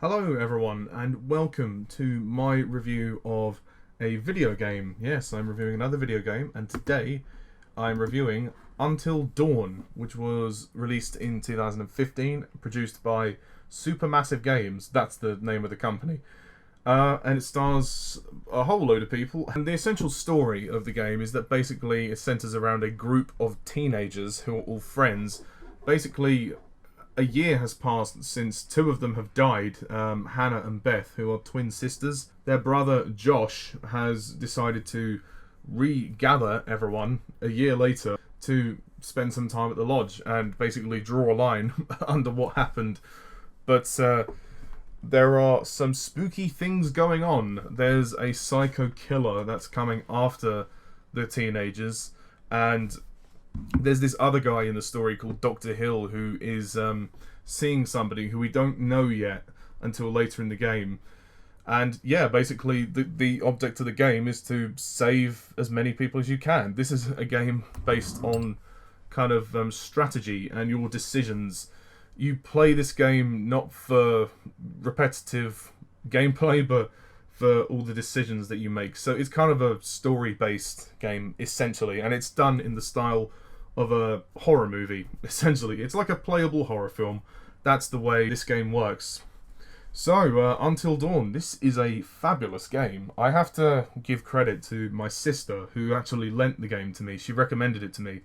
Hello everyone and welcome to my review of a video game. Yes, I'm reviewing another video game, and today I'm reviewing Until Dawn, which was released in 2015, produced by Supermassive Games. That's the name of the company. And it stars a whole load of people. And the essential story of the game is that basically it centers around a group of teenagers who are all friends. Basically, a year has passed since two of them have died, Hannah and Beth, who are twin sisters. Their brother Josh has decided to regather everyone a year later to spend some time at the lodge and basically draw a line under what happened. But there are some spooky things going on. There's a psycho killer that's coming after the teenagers, and there's this other guy in the story called Dr. Hill who is seeing somebody who we don't know yet until later in the game. And yeah, basically the object of the game is to save as many people as you can. This is a game based on kind of strategy and your decisions. You play this game not for repetitive gameplay, but for all the decisions that you make. So it's kind of a story-based game, essentially, and it's done in the style of a horror movie, essentially. It's like a playable horror film. That's the way this game works. So, Until Dawn, this is a fabulous game. I have to give credit to my sister, who actually lent the game to me. She recommended it to me,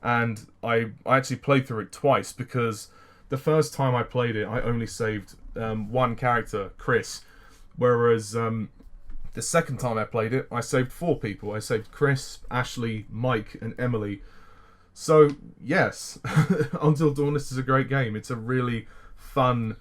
and I actually played through it twice, because the first time I played it, I only saved one character, Chris, whereas the second time I played it, I saved 4 people. I saved Chris, Ashley, Mike, and Emily. So, yes, Until Dawn, this is a great game. It's a really fun,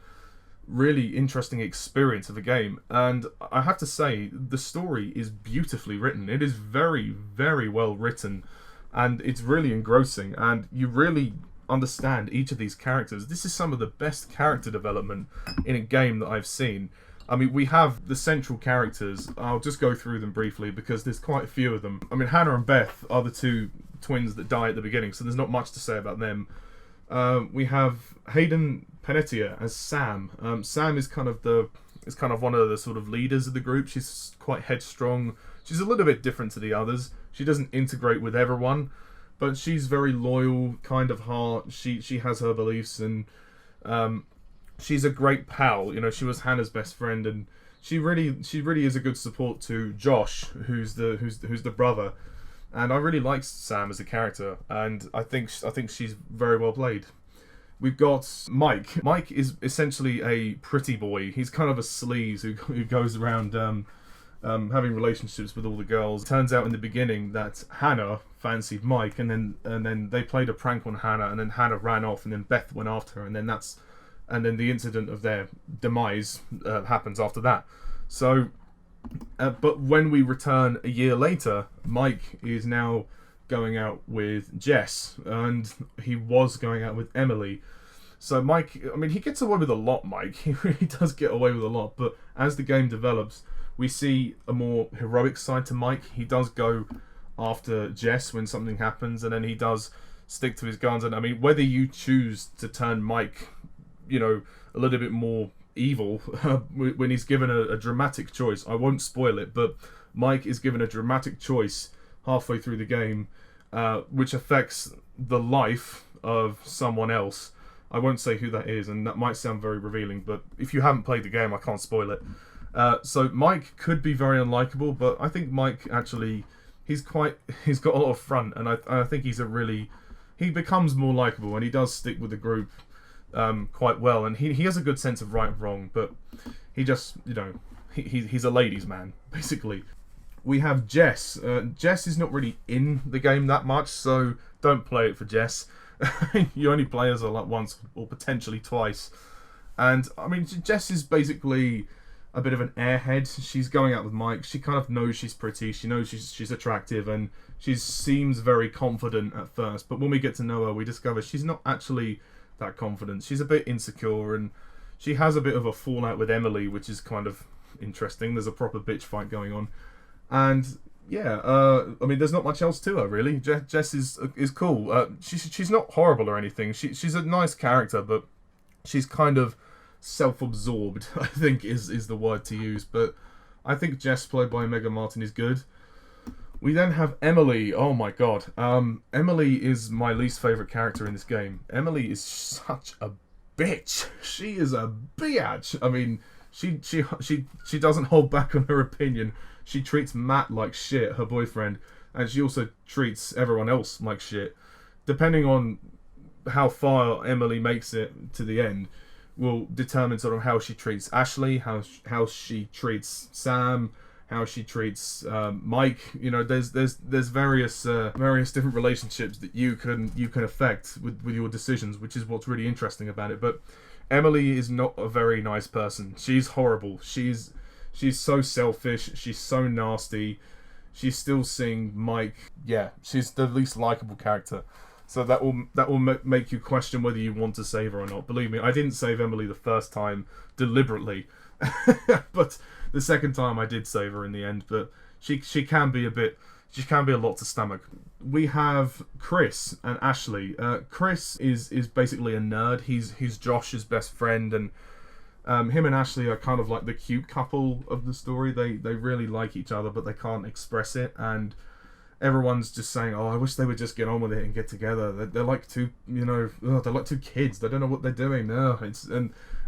really interesting experience of a game. And I have to say, the story is beautifully written. It is very, very well written. And it's really engrossing. And you really understand each of these characters. This is some of the best character development in a game that I've seen. I mean, we have the central characters. I'll just go through them briefly because there's quite a few of them. I mean, Hannah and Beth are the two twins that die at the beginning, so there's not much to say about them. We have Hayden Panettiere as Sam. Sam is kind of one of the sort of leaders of the group. She's quite headstrong. She's a little bit different to the others. She doesn't integrate with everyone, but she's very loyal, kind of heart. She has her beliefs, and she's a great pal. You know, she was Hannah's best friend, and she really is a good support to Josh, who's the brother. And I really like Sam as a character, and I think she's very well played. We've got Mike. Mike is essentially a pretty boy. He's kind of a sleaze who goes around having relationships with all the girls. Turns out in the beginning that Hannah fancied Mike, and then they played a prank on Hannah, and then Hannah ran off, and then Beth went after her, and then the incident of their demise happens after that. So, but when we return a year later, Mike is now going out with Jess, and he was going out with Emily. So Mike, I mean, he gets away with a lot, Mike. He really does get away with a lot, but as the game develops, we see a more heroic side to Mike. He does go after Jess when something happens, and then he does stick to his guns. And I mean, whether you choose to turn Mike, you know, a little bit more evil when he's given a dramatic choice, I won't spoil it, but Mike is given a dramatic choice halfway through the game, which affects the life of someone else. I won't say who that is, and that might sound very revealing, but if you haven't played the game, I can't spoil it. So Mike could be very unlikable, but I think Mike actually, he's got a lot of front, and I think he becomes more likable, and he does stick with the group quite well, and he has a good sense of right and wrong, but he just, you know, he's a ladies' man, basically. We have Jess. Jess is not really in the game that much, so don't play it for Jess. You only play as her like once or potentially twice. And I mean, Jess is basically a bit of an airhead. She's going out with Mike. She kind of knows she's pretty. She knows she's attractive, and she seems very confident at first. But when we get to know her, we discover she's not actually that confident. She's a bit insecure, and she has a bit of a fallout with Emily, which is kind of interesting. There's a proper bitch fight going on, and yeah, I mean, there's not much else to her really. Jess is cool. She's not horrible or anything. She's a nice character, but she's kind of self-absorbed, I think is the word to use. But I think Jess, played by Meaghan Martin, is good. We then have Emily. Oh my god. Emily is my least favourite character in this game. Emily is such a bitch. She is a biatch. I mean, she doesn't hold back on her opinion. She treats Matt like shit, her boyfriend, and she also treats everyone else like shit. Depending on how far Emily makes it to the end, will determine sort of how she treats Ashley, how she treats Sam, how she treats Mike. You know, there's various different relationships that you can affect with your decisions, which is what's really interesting about it. But Emily is not a very nice person. She's horrible. She's so selfish. She's so nasty. She's still seeing Mike. Yeah, she's the least likable character. So that will make you question whether you want to save her or not. Believe me, I didn't save Emily the first time deliberately, but the second time I did save her in the end. But she can be a lot to stomach. We have Chris and Ashley. Chris is basically a nerd. He's Josh's best friend, and him and Ashley are kind of like the cute couple of the story. They really like each other, but they can't express it, and everyone's just saying, "Oh, I wish they would just get on with it and get together." They're like two, they're like two kids. They don't know what they're doing. No,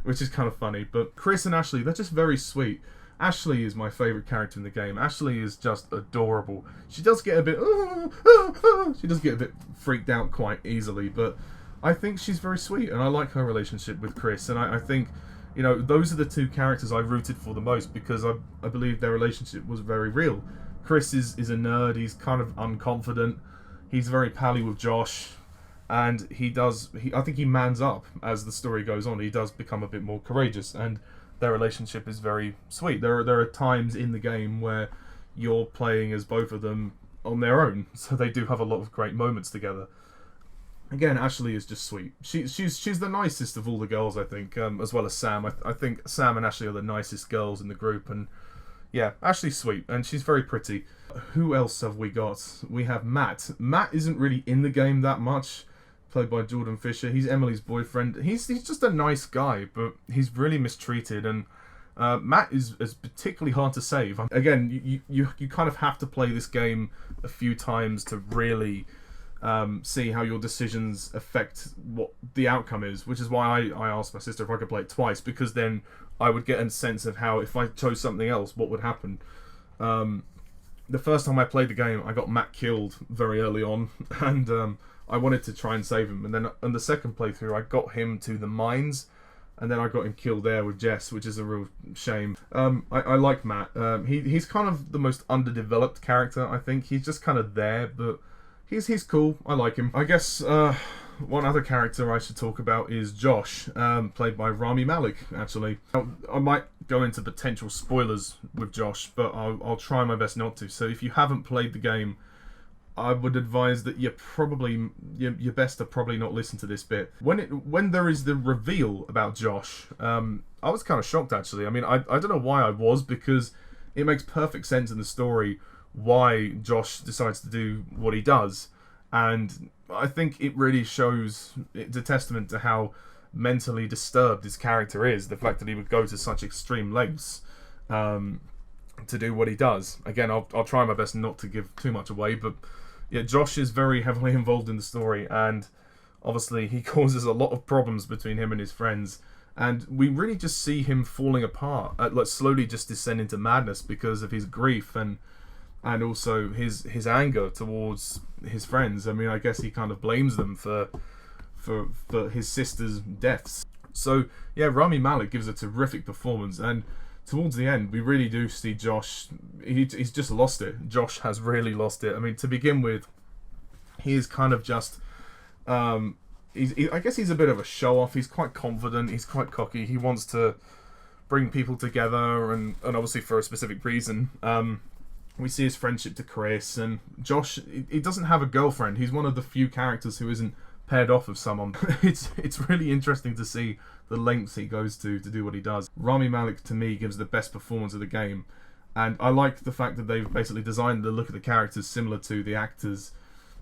which is kind of funny. But Chris and Ashley, they're just very sweet. Ashley is my favourite character in the game. Ashley is just adorable. She does get a bit, she does get a bit freaked out quite easily, but I think she's very sweet, and I like her relationship with Chris. And I think, those are the two characters I rooted for the most, because I believe their relationship was very real. Chris is a nerd. He's kind of unconfident. He's very pally with Josh, and I think he mans up as the story goes on. He does become a bit more courageous, and their relationship is very sweet. There are times in the game where you're playing as both of them on their own, so they do have a lot of great moments together. Again, Ashley is just sweet. She's the nicest of all the girls, I think, as well as Sam. I think Sam and Ashley are the nicest girls in the group, and yeah, Ashley's sweet, and she's very pretty. Who else have we got? We have Matt. Matt isn't really in the game that much, played by Jordan Fisher. He's Emily's boyfriend. He's just a nice guy, but he's really mistreated, and Matt is particularly hard to save. Again, you kind of have to play this game a few times to really see how your decisions affect what the outcome is, which is why I asked my sister if I could play it twice, because then I would get a sense of how, if I chose something else, what would happen. The first time I played the game, I got Matt killed very early on, and I wanted to try and save him. And then on the second playthrough, I got him to the mines, and then I got him killed there with Jess, which is a real shame. I like Matt. He's kind of the most underdeveloped character, I think. He's just kind of there, but he's cool. I like him. I guess one other character I should talk about is Josh, played by Rami Malek, actually. I might go into potential spoilers with Josh, but I'll try my best not to. So if you haven't played the game, I would advise that you're best to probably not listen to this bit. When there is the reveal about Josh, I was kind of shocked, actually. I mean, I don't know why I was, because it makes perfect sense in the story why Josh decides to do what he does. And I think it really shows, it's a testament to how mentally disturbed his character is, the fact that he would go to such extreme lengths to do what he does. Again, I'll try my best not to give too much away, but yeah, Josh is very heavily involved in the story, and obviously he causes a lot of problems between him and his friends, and we really just see him falling apart, like slowly just descend into madness because of his grief and also his anger towards his friends. I mean, I guess he kind of blames them for his sister's deaths. So yeah, Rami Malek gives a terrific performance, and towards the end we really do see Josh, he's just lost it. Josh has really lost it. I mean, to begin with, he is kind of just I guess he's a bit of a show-off. He's quite confident, he's quite cocky, he wants to bring people together, and obviously for a specific reason. We see his friendship to Chris, and Josh, he doesn't have a girlfriend. He's one of the few characters who isn't paired off with someone. It's really interesting to see the lengths he goes to do what he does. Rami Malek, to me, gives the best performance of the game, and I like the fact that they've basically designed the look of the characters similar to the actors.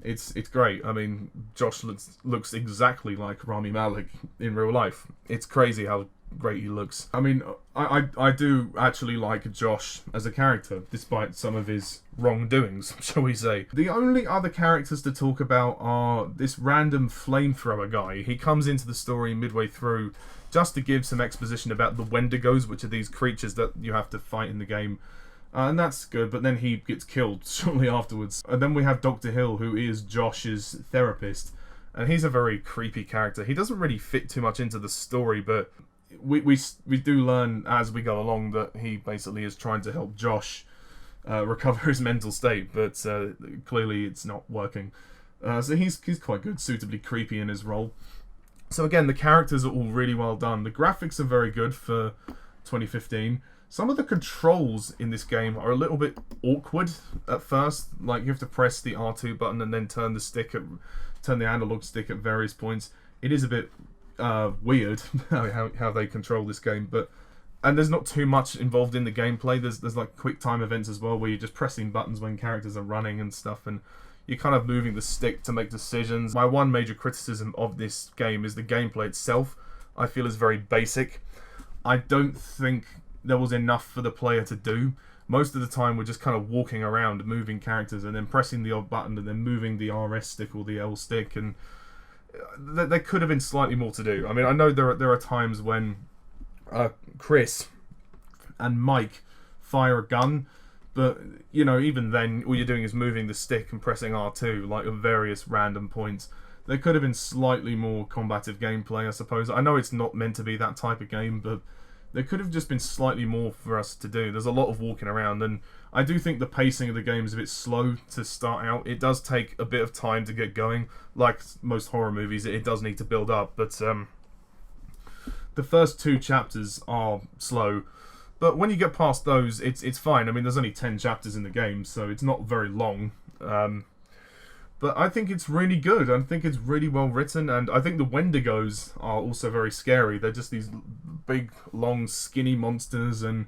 It's great. I mean, Josh looks exactly like Rami Malek in real life. It's crazy how great he looks. I mean, I do actually like Josh as a character, despite some of his wrongdoings, shall we say. The only other characters to talk about are this random flamethrower guy. He comes into the story midway through just to give some exposition about the Wendigos, which are these creatures that you have to fight in the game. And that's good, but then he gets killed shortly afterwards. And then we have Dr. Hill, who is Josh's therapist. And he's a very creepy character. He doesn't really fit too much into the story, but we do learn as we go along that he basically is trying to help Josh recover his mental state, but clearly it's not working. So he's quite good, suitably creepy in his role. So again, the characters are all really well done. The graphics are very good for 2015. Some of the controls in this game are a little bit awkward at first. Like, you have to press the R2 button and then turn the analog stick at various points. It is a bit weird how they control this game, and there's not too much involved in the gameplay. There's like quick time events as well, where you're just pressing buttons when characters are running and stuff, and you're kind of moving the stick to make decisions. My one major criticism of this game is the gameplay itself. I feel is very basic. I don't think there was enough for the player to do. Most of the time we're just kind of walking around, moving characters, and then pressing the odd button, and then moving the RS stick or the L stick, and there could have been slightly more to do. I mean, I know there are times when Chris and Mike fire a gun, but, you know, even then, all you're doing is moving the stick and pressing R2, like, at various random points. There could have been slightly more combative gameplay, I suppose. I know it's not meant to be that type of game, but there could have just been slightly more for us to do. There's a lot of walking around, and I do think the pacing of the game is a bit slow to start out. It does take a bit of time to get going. Like most horror movies, it does need to build up, but the first 2 chapters are slow. But when you get past those, it's fine. I mean, there's only 10 chapters in the game, so it's not very long. But I think it's really good. I think it's really well written, and I think the Wendigos are also very scary. They're just these big, long, skinny monsters, and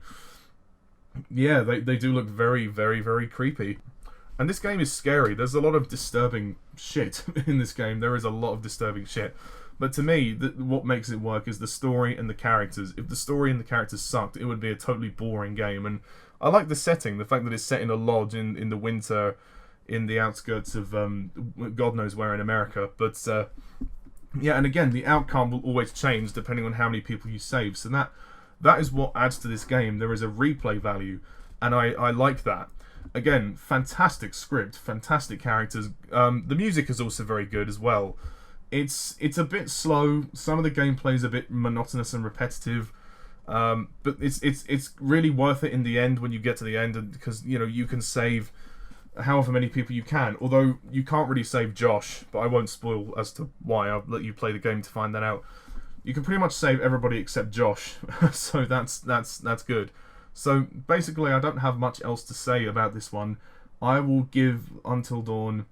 yeah, they do look very, very, very creepy. And this game is scary. There's a lot of disturbing shit in this game. There is a lot of disturbing shit. But to me, what makes it work is the story and the characters. If the story and the characters sucked, it would be a totally boring game. And I like the setting, the fact that it's set in a lodge in the winter, in the outskirts of God knows where in America. But yeah, and again, the outcome will always change depending on how many people you save. So that is what adds to this game. There is a replay value, and I like that. Again, fantastic script, fantastic characters. The music is also very good as well. It's a bit slow. Some of the gameplay is a bit monotonous and repetitive, but it's really worth it in the end when you get to the end, because you know you can save however many people you can. Although you can't really save Josh, but I won't spoil as to why. I'll let you play the game to find that out. You can pretty much save everybody except Josh, so that's good. So basically, I don't have much else to say about this one. I will give Until Dawn.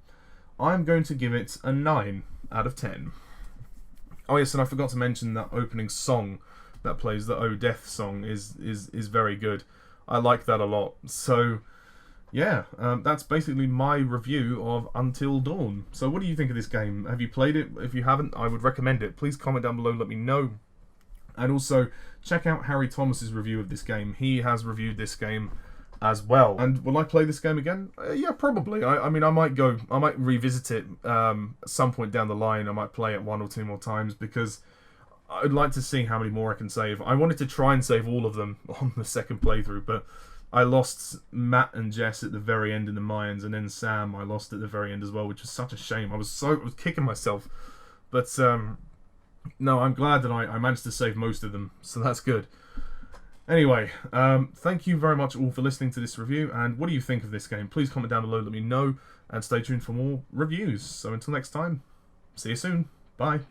I'm going to give it a 9 out of 10. Oh yes, and I forgot to mention that opening song that plays, the Oh Death song, is very good. I like that a lot. So yeah, that's basically my review of Until Dawn. So what do you think of this game? Have you played it? If you haven't, I would recommend it. Please comment down below, let me know. And also, check out Harry Thomas's review of this game. He has reviewed this game as well. And will I play this game again? Yeah, probably. I mean, I might revisit it at some point down the line. I might play it 1 or 2 more times, because I'd like to see how many more I can save. I wanted to try and save all of them on the second playthrough, but I lost Matt and Jess at the very end in the mines, and then Sam I lost at the very end as well, which was such a shame. I was kicking myself. But no, I'm glad that I managed to save most of them, so that's good. Anyway, thank you very much all for listening to this review, and what do you think of this game? Please comment down below, let me know, and stay tuned for more reviews. So until next time, see you soon. Bye.